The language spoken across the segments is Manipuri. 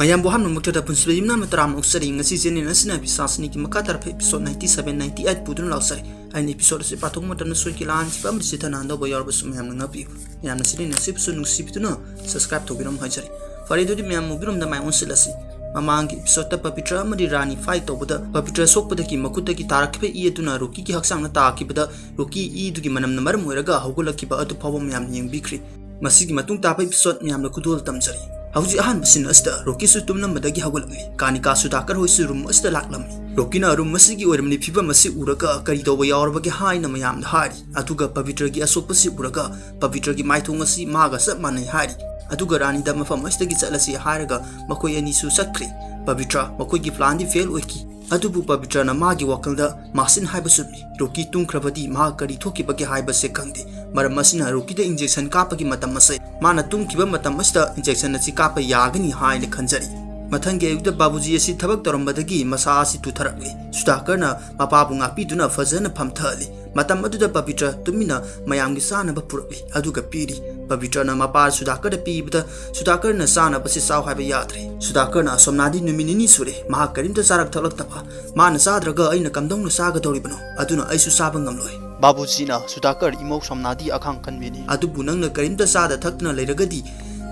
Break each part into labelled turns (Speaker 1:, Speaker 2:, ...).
Speaker 1: Mayam boham no mukta pun sebelumnya matram uksari ngasi sini nasina bisasni ki makatar episode 97 98 pudun lausari ain episode se patung matan sui ki lan pam disita nando boyor basum yam ngapi yam nasini nasib sun nusib tu no subscribe to binom hajari fari do di mayam binom da mai onsilasi mamang ki episode ta papitra amadi rani fight to bada papitra sokpada ki makuta ki tarak pe ie tuna roki ki haksang na ta ki bada roki i du ki manam namar moiraga hogulaki ba atu pawam yam yeng bikri masigi matung ta pa episode yam na kudul tamjari hauji ahan basin asta roki su tumna madagi hagulami kanika sudakar hoisu rum asta laklami rokina rum masigi oramni phiba masi uraka kari to ba yawrbagi haina mayam hari atuga pavitra gi asopasi uraka pavitra gi maithong asi maga sap manai hari atuga rani da mafam asta gi chalasi haraga makoi ani su sakri pavitra makoi gi plan di fail oiki adubu pavitra na magi wakalda masin haiba subni roki tungkrabadi ma kari thoki bagi haiba se khangde maram masina roki da injection kapagi matam masai mana tungkiba matam asta injection asi kapa yagani haile khanjari mathangge yuda babuji asi thabak torambadagi masa asi tutharakli sudakarna mapabu ngapi duna fazana phamthali matam aduda pavitra tumina mayamgi sana ba purakli aduga piri pavitra na mapa sudakar pibda sudakar na sana basi saw haiba yadre sudakar na somnadi numinini sure maha karimta sarak thalak tapa mana sadraga aina kamdong na saga doribano aduna aisu saba ngamloi babuji na sudakar imo somnadi akhang kanbini adu bunang na karimta sada thakna leiragadi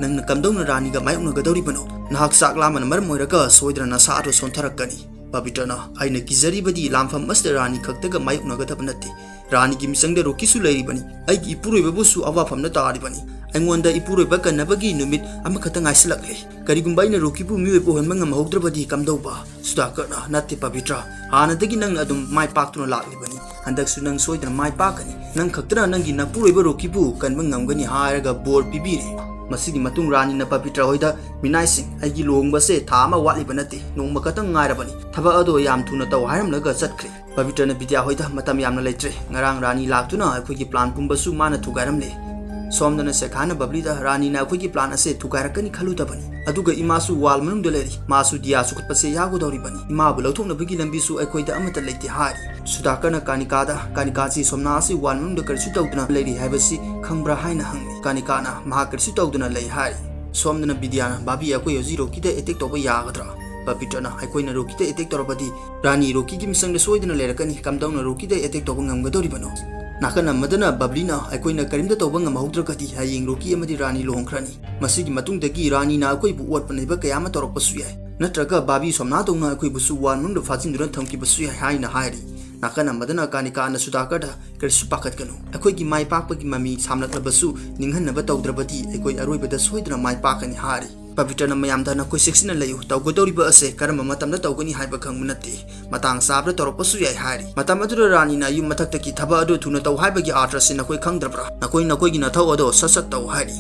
Speaker 1: nang na kamdong na rani ga mayung ga doribano nahak saklam na mar moiraga soidra na sa ro sontharakani pavitra na aina kizari badi lamfam master rani khaktaga mayung ga tabanati rani ki misang de roki su leiri bani ai ki puroi babu su awa famna taari bani aingonda ipuroi ba kanabagi numit ama khata ngaisilakle karigumbai na roki bu miwe po hanma ngam hogdrabadi kamdauba sudakar na natte pavitra hana dagi nang adum mai paktuna lakli bani handak su nang soidna mai pakani nang khaktra nang gi na puroi ba roki bu kanma ngamgani haraga bor pibiri masigi matung rani na pavitra hoida minai sing aigi longba se thama wali banati nongma katang ngairabani thaba ado yam thuna taw hairam laga chatkre pavitra na vidya hoida matam yamna leitre ngarang rani laktuna akhoi gi plan pumba su mana thugairamle somdana sekhana babli da rani na akhoi gi plan ase thugairakani khaluta bani aduga imasu wal manung deleri masu dia su khutpase yago dori bani ima bu lauthong na bigi lambi su akhoi da amata leite hari sudakar na kanika si somna si wal manung da karsu tawduna leiri haibasi khangbra haina hangni kanika na maha karsu tawduna lei hari somdana bidyana babi akhoi yoji roki da attack toba yagadra pavitra na akhoi na roki da attack torabadi rani roki gi misang da soidana lerakani kamdong na roki da attack toba ngamgadori bano nakana madana bablina akhoi na karimda toba ngamahudrakati hayeng roki amadi rani lohongkrani masigi matungdagi rani na akhoi bu wat panaiba kayama torakpasu yai natraga babi somna tongna akhoi busu wan mung da fajindura thamki basu yai haina hairi nakana madana kanika na sudakar da karsu pakat kanu akhoi gi mai pakpa gi mami samlaklabasu ninghan na ba tawdrabati akhoi aroibada soidra mai pakani hari pavitra na mayam da na koi section na layu tawgodori ba ase karama matam da tawgani haiba khangmunati matang sabra toropasu yai hari matam adura rani na yum mathak taki thaba adu thuna taw haiba gi atra se na koi khangdrabra na koi gi na thaw ado sasat taw hari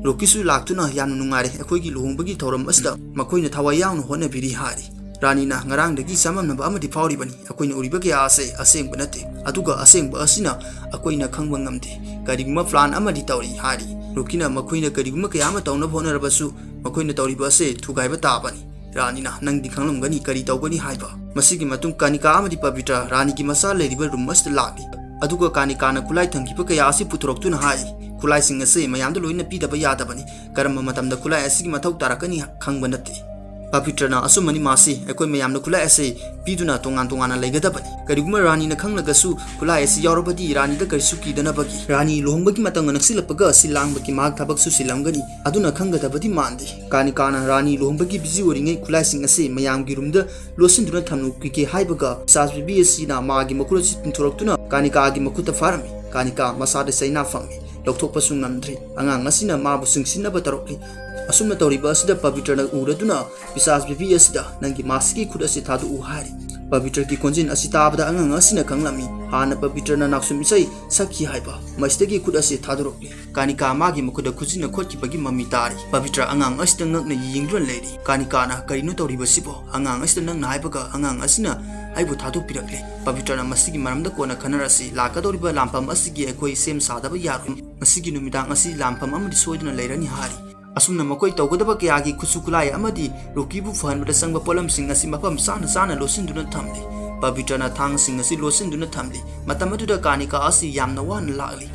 Speaker 1: rokisu laktuna yam nungare akhoi gi luhong bagi thoram asda makoi na thawai yaung hona biri hari rani na ngarang dagi samam na ba amadi fauri bani akhoi na uriba ke ase aseng banate aduga aseng ba asina akhoi na khangba ngamde kariguma plan amadi tawri hari rokina makoi na kariguma kayama tawna phona rabasu makoi na tawri ba se thugaiba tabani rani na nang di khanglamgani kari tawgani haiba masigi matung kanika amadi pavitra rani ki masa leriba rumas lagli aduga kanika na kulai thangkipa kaya asi puthroktuna hai kulai sing ase mayamda loina pidaba yadabani karama matamda kulai asigi mathau tarakani khangba nate pavitra na asumani masi akhoi mayamna kulai ase piduna tongan leigadabani kariguma rani na khanglagasu kulai ase yaurabadi rani da karsu kidana bagi rani lohongbagi matang naksilapaga silangbagi mag thabak su silamgani aduna khangadabadi mandi kanikana rani lohongbagi busy oringai kulai sing ase mayamgi rumda losinduna thamnu kike haibaga sasbibi ase na magi makura sitin thoraktuna kanika gi makuta farmi kanika masada saina fangmi lokthokpasu ngamdre angang asina mabu singsinaba tarokli asumna tawriba asida pavitra na uraduna pisas bibi asida nangi maski khud ase thadu u hari pavitra ki konjin asita abda angang asina kanglami hana pavitra na naksum isai sakhi haiba mastagi khud ase thadurokli kanika magi mukuda khujina khotki bagi mami tari pavitra angang asida ngakna yingdron leiri kanika na karino tawriba sibo angang asida nang haibaga angang asina aibu thadu pirakle pavitra na masigi maramda kona khanarasi lakadoriba lampam asigi ekoi sem sadaba yarum masigi numidang asi lampam amadi soidna leirani hari asumna makoi tawgadaba kayagi khusukulai amadi rokibu fanbada sangba polam sing asi mapam sana losinduna thamli pavitra na thang sing asi losinduna thamli matamaduda kanika asi yamna wan lagli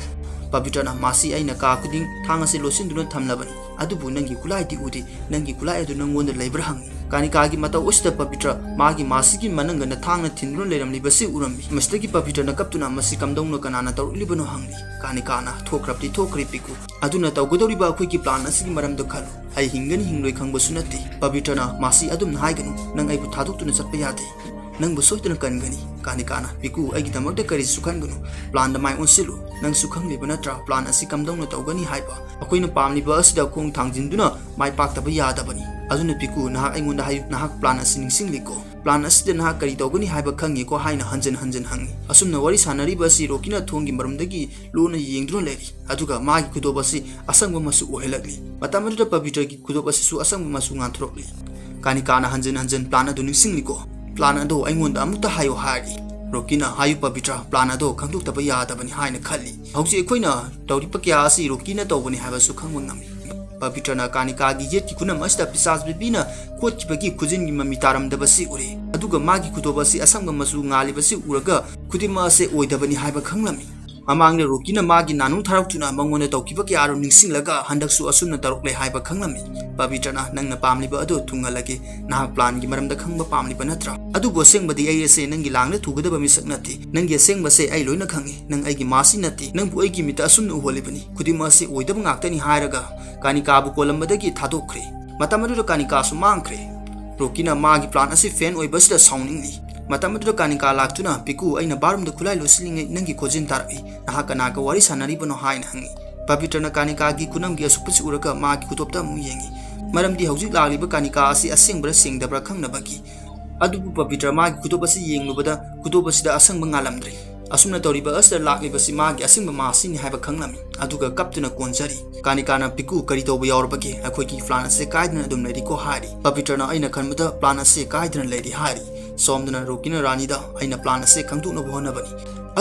Speaker 1: pavitra na masi aina ka kuding thang asi losinduna thamlabani अदुबु नंगी खुलाई दी उदी नंगी खुलाई अदु नंगोंद लेबर हंगी कानिका की मता उस्ता पवित्र मागी मासी की मनंग न थांग न थिंद्रो लेरमली बसी उरमली मस्ते की पवित्र न कप्तुना मसी कमदौनो कनाना तौलिबनो हंगी कानिका ना थोक्रपति थोक्री पिकु अदुना तौगदौरिबा अखोई की प्लान असि मरम दो खलु आई हिंगन हिंगलोय खंगबसु नते पवित्र ना मासी अदुम हाइगनु नंग आइबु थादुक्तुना चटपा यादे नंग सोइतन कनगनी कानिकाना पिकु अगी दमक करी सुखनगनु प्लान द माइ ओनसिलु नंग सुखंग लिबा नत्रा प्लान असि कमदौनो तौगनी हाइबा अखोइना पामलिबा असि द खोंग थांजिनदुना माइ पाक्तबा यादबनी अदुना पिकु नाहक अइंगोंदा हायु नाहक प्लान असि निंगसिंगलिको प्लान असि द नाहक करी तौगनी हाइबा खंगेको हाइना हंजन हंजन हंगी असुमना वरी सानरिबा असि रोकिना थोंगी मरमदगी लोना येंगद्रो लेरी अदुगा मागी खुदोब असि असंगबा मसु ओहेलगली मतमदुदा पवित्र की खुदोब असि सु असंगबा मसु गांथरोकली कानिकाना हंजन हंजन प्लान अदु निंगसिंगलिको प्लान अदो अइंगोंदा अमुता हायो हारी रोकिना हायु पवित्र प्लान अदो खंगदुक्तबा यादबनी हाइना खल्ली हौजि अखोइना तौरिपा क्या असि रोकिना तौबनी हाइबासु खंगबा ngami पवित्रना कानिका की येत की खुनम असदा पिसास बिबिना खोचबगी खुजिन की ममी तारमदबसी उरे अदुगा मागी खुदोबसी असंग मसु ngalibasi उरगा खुदिमा से ओइदबनी हाइबा खंगलमी अमांग रोकिना मागी नानु थारक्तुना मंगोने तौकिबा क्यारो निंगसिंगलगा हंदकसु असुमना तरुकले हाइबा खंगलमी पवित्रना नंगना पामलिबा अदो थुंगलगे नाहक प्लान की मरमदा खंगबा पामलिबा नत्रा अदुबो सेंगबदी अइसे नंगी लांगने थुगदबा मिसक नति नंगी सेंगबसे अइ लोइना खंगे नंग अइगी मासी नति नंगबु अइगी मिता असुमना उहोलिबनी खुदिमा से ओइदबा ngakतनी हायरगा कानिकाबु कोलंबदगी थादोखरे मतमदुदा कानिकासु मांगखरे रोकिना मागी प्लान असि फेन ओइबसदा साउनिंगली मतमदुदा कानिका लाक्तुना पिकु अइना बारुमदा खुलाई लोसिलिंगे नंगी खोजिन तारई नाहा कनाका वारी सानरिबनो हाइना हंगी पवित्रना कानिका की कुनमगी असुपसि उरगा मागी खुतोपता मु येंगी मरमदी हौजिक लालिबा कानिका असि असेंगब्रा सेंगदब्रा खंगनबगी अदुबु पवित्र मागी खुतोपसि येंगलुबदा खुतोपसिदा असंगबा ngalamdre असुमना तौरिबा असर लाक्लिबसि मागी असंगबा मासिनि हाइबा खंगलमी अदुगा कप्तुना कोनजरी कानिकाना पिकु करी तौबा यावरबगे अखोइगी प्लान असे कायदना अदुम लेरिको हारी पवित्रना अइना खनबदा प्लान असे कायदना लेरि हारी सोमदना रोकिना रानीदा अइना प्लान असे खंगदुनबो होनबनी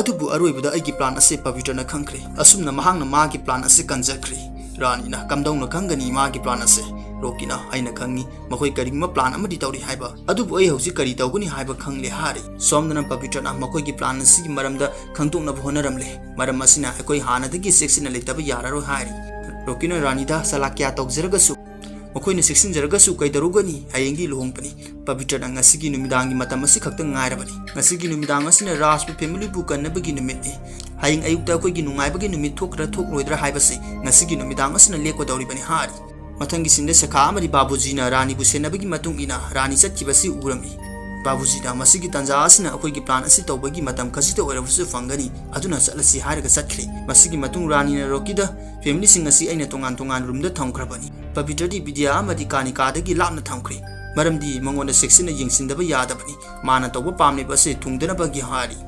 Speaker 1: अदुबु अरोइबदा अइगी प्लान असे पवित्रना खंखरे असुमना महांगना मागी प्लान असे कंजखरे रानीना कमदौना खंगनी मागी प्लान असे रोकिना अइना खंगी मखोइ करिंगमा प्लान अमदि तौरि हाइबा अदुबु अइ हौजि करि तौगनी हाइबा खंगले हारी सोमदना पवित्रना मखोइगी प्लान असिगी मरमदा खंगदुनबो होनरमले मरम असिना अखोइ हानदगी सेक्सिना लेतबा यारारो हारी रोकिना रानीदा सलाक्या तौजरगसु मखोइना सेक्सिनजरगसु कैदरुगनी हयेंगी लुहोंगपनी पवित्रना ngasiगी नुमिदांगी मतम असि खक्तंग ngairabani ngasiगी नुमिदांग असिना राजपु फैमिली बु कन्नबगी नुमितनि हयेंग अयुक्ता अखोइगी नुंगाइबगी नुमित थोकरा थोकरोइद्रा हाइबसे ngasiगी नुमिदांग असिना लेकोदौरिबनी हारी मथंगी सिंदे सखा अमरी बाबूजीना रानी बु सेनबगी मतुंगिना रानी चटकिबसि उरमी बाबूजीना मसिगी तंजा असिना अखोइगी प्लान असि तौबगी मतम खसित ओइरबसु फंगनी अदुना चलसि हारगा चटखरे मसिगी मतुंग रानीना रोकिदा फैमिली सिंग असि अइना तोंगान तोंगान रूमदा थंखरबनी पवित्रदी विद्या अमदी कानिकादगी लापना थंखरे मरमदी मंगोंदा सेक्सिना यंगसिंदबा यादबनी माना तौबा पामलेबसे थुंगदनबगी हारी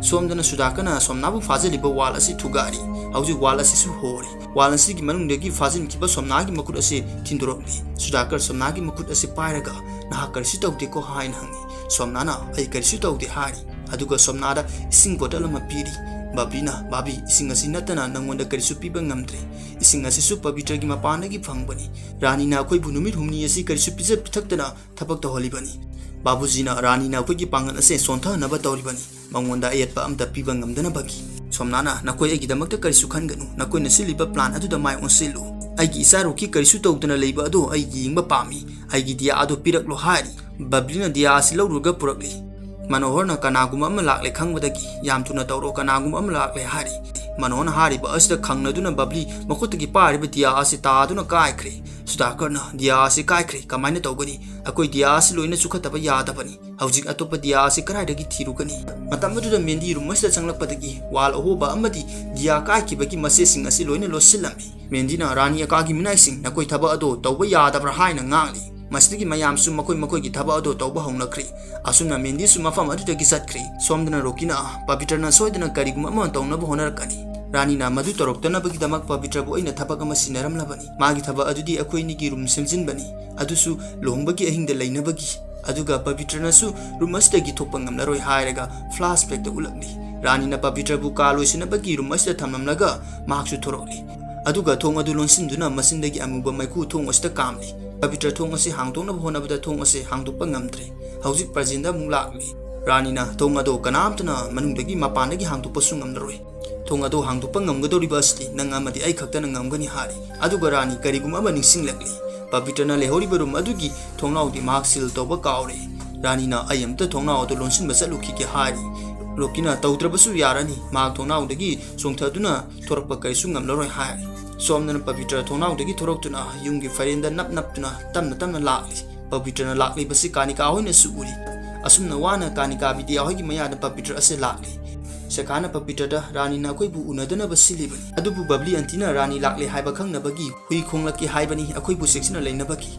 Speaker 1: सोमदना सुदाकना सोमनाबु फाजलिबा वाल असि थुगारी हौजि वाल असिसु होरी वाल असिगी मनुंगदगी फाजिनखिबा सोमनागी मकुट असि थिंदुरकली सुदाकर सोमनागी मकुट असि पायरगा नाहा करसि तौदेको हाइन हंगी सोमनाना अइ करसि तौदे हारी अदुगा सोमनादा इसिंग बोतल अमा पीरी बाबीना बाबी इसिंग असि नतना नंगोंदा करसु पीबा ngamdre इसिंग असिसु पवित्रगी मपानगी फंगबनी रानीना अखोइबु नुमित हुमनी असि करसु पिज पिथक्तना थपक तहोलिबनी बाबूजीना रानीना अखोइगी पांगन असे सोंथनबा तौरिबनी मंगोंदा अयतपा अमता पीबा ngamdanaबगी सोमनाना नकोइ अगिदमक्ता करसु खनगनु नकोइना सिलिबा प्लान अदुदा माइ ओनसिलु अइगी इसारुकी करसु तौदना लेबा अदो अइ यिंगबा पामी अइगी दिया अदो पिरकलो हारी बबलीना दिया असि लौरुगा पुरकली मनोहरना कनागुम अमा लाक्ले खंगबदगी याम तुना तौरो कनागुम अमा लाक्ले हारी मनोहरना हारिबा असदा खंगनदुना बबली मखुतगी पारिबा दिया असि तादुना कायखरे सुदाकरना दिया असि कायखरे कमाइना तौगनी अकोइ दिया असि लोइना सुखतबा यादबनी हौजिक अतोपा दिया असि कराइदगी थिरुगनी मतमदुदा मेंदी रुमसदा चंगलकपदगी वाल अहोबा अमदी दिया कायखिबगी मसेसिंग असि लोइना लोसिलम्बी मेंदीना रानी अकागी मिनाइसिंग नकोइ थबा अदो तौबा यादबरा हाइना ngali मस्तिगी मयामसु मकोइ मकोइगी थबा अदो तौबा हौनखरी असुमना मेंदीसु मफम अदुदगी चटखरी सोमदना रोकिना पवित्रना सोइदना करिगुम अमा तौनबा होनरकनी रानीना मधु तौरक्तनबगीदमक पवित्रबु अइना थबक अमा सिनरमलबनी मागी थबा अदुदी अखोइनिगी रूम सेमजिनबनी अदुसु लोहंबगी अहिंगदा लैनबगी अदुगा पवित्रनासु रूम असदगी थोपा ngamlaroi हायरगा फ्लैशबैक द उलकली रानीना पवित्रबु कालोइसिनबगी रूम असदा थममलगा माकसु थोरकली अदुगा थोंग अदु लोनसिनदुना मसिनदगी अमुबा मैखु थोंग असदा कामली पवित्र थोंग असे हांगदोंनबा होनबदा थोंग असे हांगदोपा ngamdre हौजिक प्रजिंदा मुलाकली रानीना थोंग अदो कनामतना मनुंगदगी मपानदगी हांगदोपसु ngamlaroi थोंग अदो हांगदोक्पा ngamgadoriba asli nang amadi ai khakta nang ngamgani hari aduga rani karigum ama ningsinglakli Pavitra lehoriba room adugi thongnau di mark seal toba kaure rani na ayamta thongnau to lonsin basaluki ke hari Rokina tautrabasu yarani mark thongnau dagi songthaduna thorakpa kaisu ngamloroi hari somna Pavitra thongnau dagi thoroktuna yungi farenda naptuna tamna lakli Pavitra lakli basi kanika hoina suuri asumna wana kanika bidia hoigi mayada Pavitra ase lakli Sakana Pavitra rani na koi bu unadana basilibani adubu babli antina rani lakle haiba khangnabagi hui khonglaki haibani akoi bu section leinabaki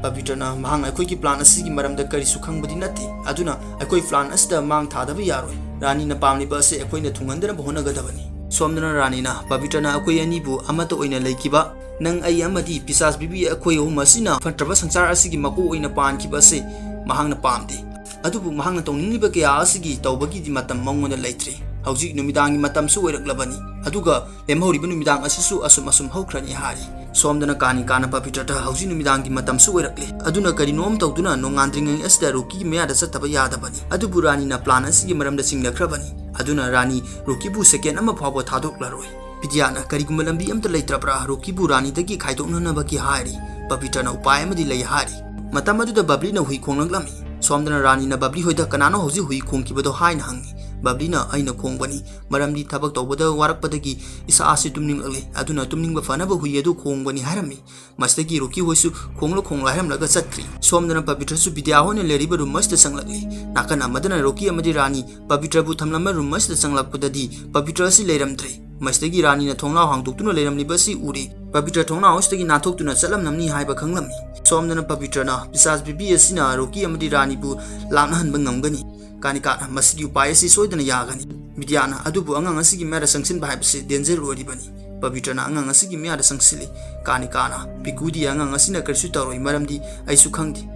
Speaker 1: Pavitra na mahang akoi ki plan asigi maramda kari sukhangbadi nati aduna akoi plan asda mang thadaba yaroi rani na pamli ba se akoi na thungandana bahona gadabani somdana rani na Pavitra na akoi ani bu amata oina leikiba nang ai amadi pisas bibi akoi humasina fatraba sangsar asigi mako oina pan kiba se mahang na pamdi adubu mahang na tongningiba ke asigi tawbagi di matam mangona leitre Hauji numidangi matam su oiraklabani aduga lemhoriba numidang asisu asum haukrani hari somdana kana Pavitra hauji numidangi matam su oirakle aduna karinom tawduna nongandringai asda roki meada sataba yadabani adubu rani na plan asigi maramda singlakrabani aduna rani roki bu second ama phawba thadoklaroi pidiana karigumba lambi amta leitrabra roki bu rani dagi khaidoknana baki hari Pavitra na upay amadi lei hari matam aduda babli na hui khonglami somdana rani na babli hoida kanano hauji hui khongkibado haina hangi Bablina aina khongbani maramdi thabak tawbada warakpadagi isa asi tumningle aduna tumningba fanaba huyedu khongbani harami mastagi roki hoisu khongla haramlaga chatri somdana Pavitra su bidya hone leriba rumasta sanglakli nakana madana roki amadi rani Pavitra bu thamlama rumasta sanglakpadadi Pavitra si leiramtre mastagi rani na thongna hangdoktuna leiramni basi uri Pavitra thongna hostagi nathoktuna chalam namni haiba khanglami somdana Pavitra na pisas bibi asina roki amadi rani bu lamna hanba ngamgani Kanika masidi upaya si soidana yagani Midyana adubu angang asigi mera sangsin bahayabasi danger oribani Pavitra na angang asigi mera sangsili Kanikana pikudi angang asina karsu taroi maramdi ay sukhangdi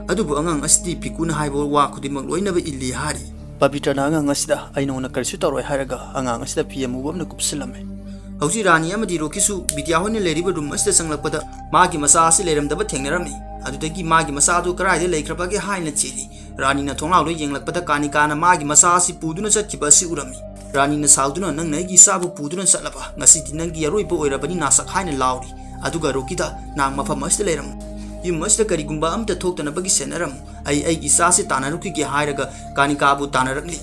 Speaker 1: adubu angang asidi pikuna haybo wakudimak loinaba illi hari Pavitra na angang asida ay nona karsu taroi haraga angang asida piyamubam na kupsilame Hauji rani amadi rokisu bidyahone leriba room asida sanglakpada magi masa asi leramdaba thengnarami adudagi magi masa adu karaide leikrabage haina chili Rani na thonglao lo yenglakpada kanikana magi masa asi puduna chatkiba si urami Rani na sauduna nang naigi sabu puduna chatlaba ngasi dinangi yaroiba oirabani nasak haina lauri aduga rokida nang mafam asda leiram yum asda karigumba amta thoktana bagi senaram ai gi sase tanaruki ge hairaga kanika bu tanarakli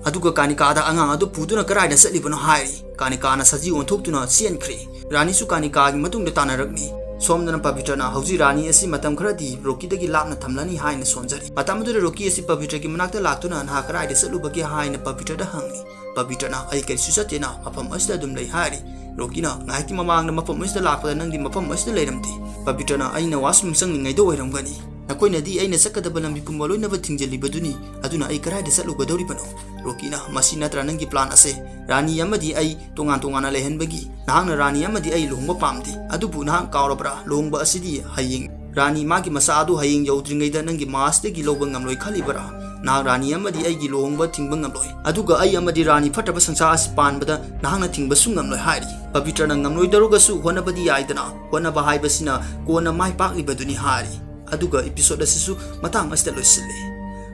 Speaker 1: aduga kanika da angang adu puduna karaida chatlibano hairi kanika na saji onthokutuna sienkhri Rani su kanika gi matungda tanarakni somdana Pavitra na hauji rani asi matam kharadi roki dagi lapna thamlani haina sonjari matam du roki asi Pavitra gi manakta laktuna na karai de salubagi haina Pavitra da hangni Pavitra na ai kai susatena mafam asda dum lei hari roki na ngai ki mamang na mafam asda lakpada nangdi mafam asda leiramti Pavitra na aina wasmung sangningai do oiramgani nakoina di aina sakadaba lambi pumalo na batingjali baduni aduna ai karai de salugadori pano Rokina masina tranangi plan ase rani yamadi ai tongan lehenbagi nahangna rani yamadi ai lohongba pamdi adubu nahang kaurabra lohongba asidi haying rani magi masa adu haying yaudringaida nangi mastegi loba ngamloi khalibara na rani yamadi ai gi lohongba thingba ngamloi aduga ai amadi rani fataba sangsa aspanbada nahangna thingba su ngamloi hairi Pavitra na ngamloi daruga su honabadi aidana honaba haibasina kona mai pakli baduni hari aduga episode asisu matang asta loisile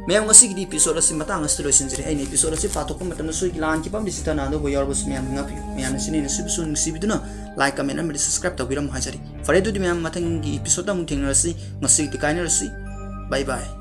Speaker 1: Mayang asig di episode si matang as tuloy sinjiri ay ni episode si patok ko matang nasuy kilaan kipam disita na do boyor bus mayang ngapi mayang nasini nasubisun nasibido na like comment and subscribe tawiram hajari fare do di mayang matang episode na mung tingnar si ngasig tikay na si bye bye